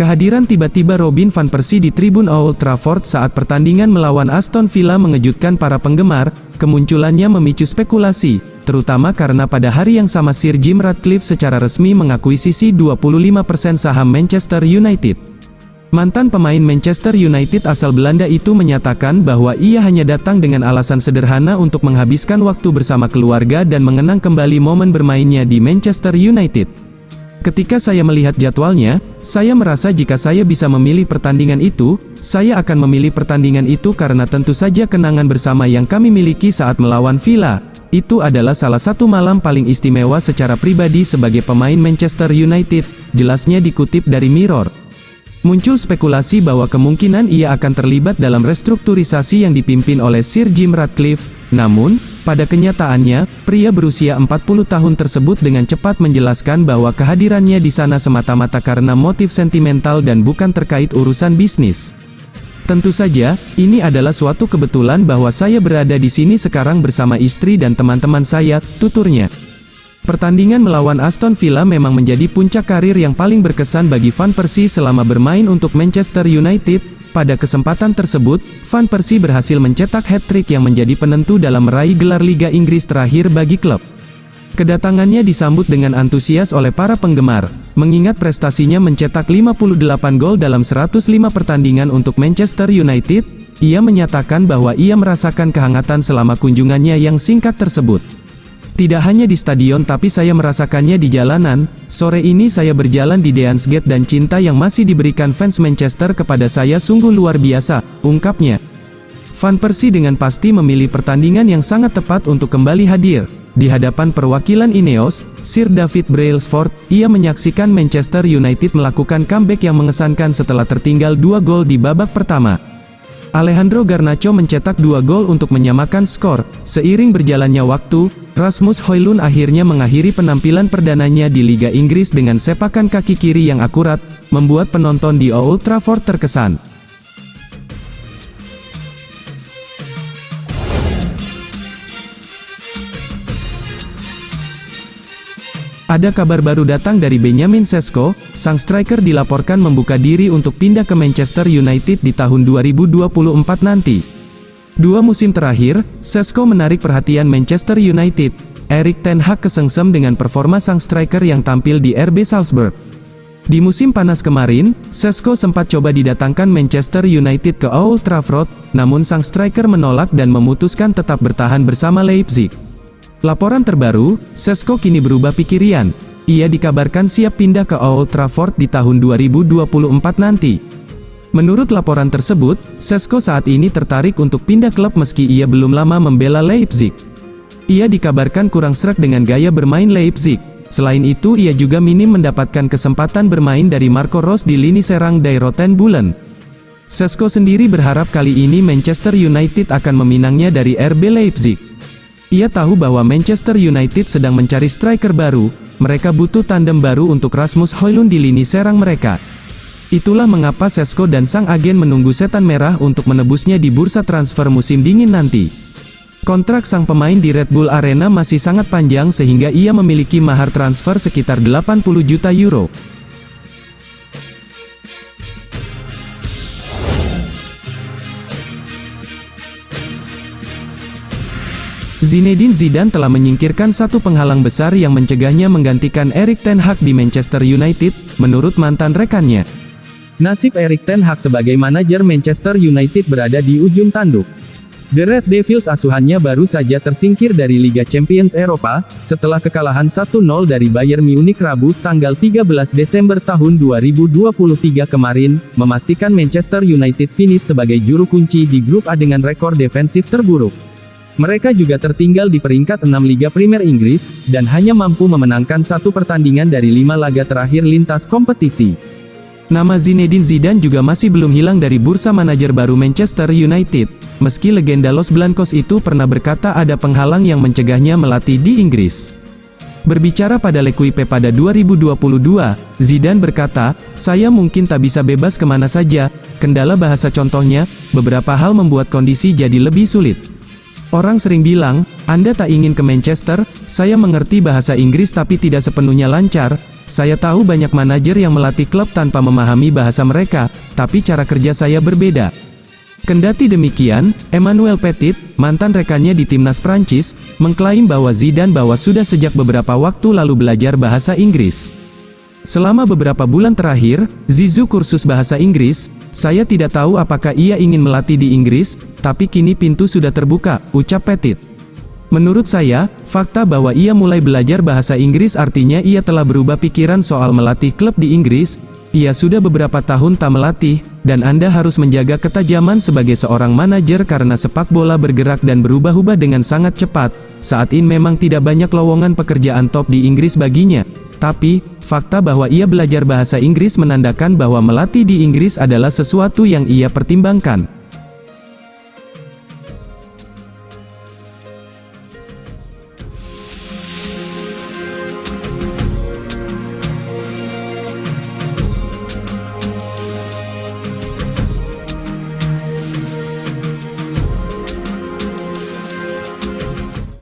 Kehadiran tiba-tiba Robin van Persie di tribun Old Trafford saat pertandingan melawan Aston Villa mengejutkan para penggemar. Kemunculannya memicu spekulasi, terutama karena pada hari yang sama Sir Jim Ratcliffe secara resmi mengakuisisi 25% saham Manchester United. Mantan pemain Manchester United asal Belanda itu menyatakan bahwa ia hanya datang dengan alasan sederhana untuk menghabiskan waktu bersama keluarga dan mengenang kembali momen bermainnya di Manchester United. Ketika saya melihat jadwalnya, saya merasa jika saya bisa memilih pertandingan itu, saya akan memilih pertandingan itu karena tentu saja kenangan bersama yang kami miliki saat melawan Villa. Itu adalah salah satu malam paling istimewa secara pribadi sebagai pemain Manchester United, jelasnya dikutip dari Mirror. Muncul spekulasi bahwa kemungkinan ia akan terlibat dalam restrukturisasi yang dipimpin oleh Sir Jim Ratcliffe. Namun, pada kenyataannya, pria berusia 40 tahun tersebut dengan cepat menjelaskan bahwa kehadirannya di sana semata-mata karena motif sentimental dan bukan terkait urusan bisnis. Tentu saja, ini adalah suatu kebetulan bahwa saya berada di sini sekarang bersama istri dan teman-teman saya, tuturnya. Pertandingan melawan Aston Villa memang menjadi puncak karir yang paling berkesan bagi Van Persie selama bermain untuk Manchester United. Pada kesempatan tersebut, Van Persie berhasil mencetak hat-trick yang menjadi penentu dalam meraih gelar Liga Inggris terakhir bagi klub. Kedatangannya disambut dengan antusias oleh para penggemar, mengingat prestasinya mencetak 58 gol dalam 105 pertandingan untuk Manchester United. Ia menyatakan bahwa ia merasakan kehangatan selama kunjungannya yang singkat tersebut. Tidak hanya di stadion tapi saya merasakannya di jalanan. Sore ini saya berjalan di Deansgate dan cinta yang masih diberikan fans Manchester kepada saya sungguh luar biasa, ungkapnya. Van Persie dengan pasti memilih pertandingan yang sangat tepat untuk kembali hadir. Di hadapan perwakilan Ineos, Sir David Brailsford, ia menyaksikan Manchester United melakukan comeback yang mengesankan setelah tertinggal 2 gol di babak pertama. Alejandro Garnacho mencetak 2 gol untuk menyamakan skor. Seiring berjalannya waktu, Rasmus Højlund akhirnya mengakhiri penampilan perdananya di Liga Inggris dengan sepakan kaki kiri yang akurat, membuat penonton di Old Trafford terkesan. Ada kabar baru datang dari Benjamin Sesko. Sang striker dilaporkan membuka diri untuk pindah ke Manchester United di tahun 2024 nanti. 2 musim terakhir, Sesko menarik perhatian Manchester United. Erik ten Hag kesengsem dengan performa sang striker yang tampil di RB Salzburg. Di musim panas kemarin, Sesko sempat coba didatangkan Manchester United ke Old Trafford, namun sang striker menolak dan memutuskan tetap bertahan bersama Leipzig. Laporan terbaru, Sesko kini berubah pikiran. Ia dikabarkan siap pindah ke Old Trafford di tahun 2024 nanti. Menurut laporan tersebut, Sesko saat ini tertarik untuk pindah klub meski ia belum lama membela Leipzig. Ia dikabarkan kurang sreg dengan gaya bermain Leipzig. Selain itu ia juga minim mendapatkan kesempatan bermain dari Marco Rose di lini serang Die Roten Bullen. Sesko sendiri berharap kali ini Manchester United akan meminangnya dari RB Leipzig. Ia tahu bahwa Manchester United sedang mencari striker baru, mereka butuh tandem baru untuk Rasmus Højlund di lini serang mereka. Itulah mengapa Sesko dan sang agen menunggu setan merah untuk menebusnya di bursa transfer musim dingin nanti. Kontrak sang pemain di Red Bull Arena masih sangat panjang sehingga ia memiliki mahar transfer sekitar 80 juta euro. Zinedine Zidane telah menyingkirkan satu penghalang besar yang mencegahnya menggantikan Erik ten Hag di Manchester United, menurut mantan rekannya. Nasib Erik ten Hag sebagai manajer Manchester United berada di ujung tanduk. The Red Devils asuhannya baru saja tersingkir dari Liga Champions Eropa, setelah kekalahan 1-0 dari Bayern Munich Rabu, tanggal 13 Desember tahun 2023 kemarin, memastikan Manchester United finish sebagai juru kunci di grup A dengan rekor defensif terburuk. Mereka juga tertinggal di peringkat 6 Liga Premier Inggris, dan hanya mampu memenangkan 1 pertandingan dari 5 laga terakhir lintas kompetisi. Nama Zinedine Zidane juga masih belum hilang dari bursa manajer baru Manchester United, meski legenda Los Blancos itu pernah berkata ada penghalang yang mencegahnya melatih di Inggris. Berbicara pada L'Equipe pada 2022, Zidane berkata, "Saya mungkin tak bisa bebas kemana saja, kendala bahasa contohnya, beberapa hal membuat kondisi jadi lebih sulit. Orang sering bilang, Anda tak ingin ke Manchester, saya mengerti bahasa Inggris tapi tidak sepenuhnya lancar, Saya tahu banyak manajer yang melatih klub tanpa memahami bahasa mereka, tapi cara kerja saya berbeda. Kendati demikian, Emmanuel Petit, mantan rekannya di timnas Prancis, mengklaim bahwa Zidane sudah sejak beberapa waktu lalu belajar bahasa Inggris. Selama beberapa bulan terakhir, Zizou kursus bahasa Inggris. Saya tidak tahu apakah ia ingin melatih di Inggris, tapi kini pintu sudah terbuka, ucap Petit. Menurut saya, fakta bahwa ia mulai belajar bahasa Inggris artinya ia telah berubah pikiran soal melatih klub di Inggris. Ia sudah beberapa tahun tak melatih, dan Anda harus menjaga ketajaman sebagai seorang manajer karena sepak bola bergerak dan berubah-ubah dengan sangat cepat. Saat ini memang tidak banyak lowongan pekerjaan top di Inggris baginya. Tapi, fakta bahwa ia belajar bahasa Inggris menandakan bahwa melatih di Inggris adalah sesuatu yang ia pertimbangkan.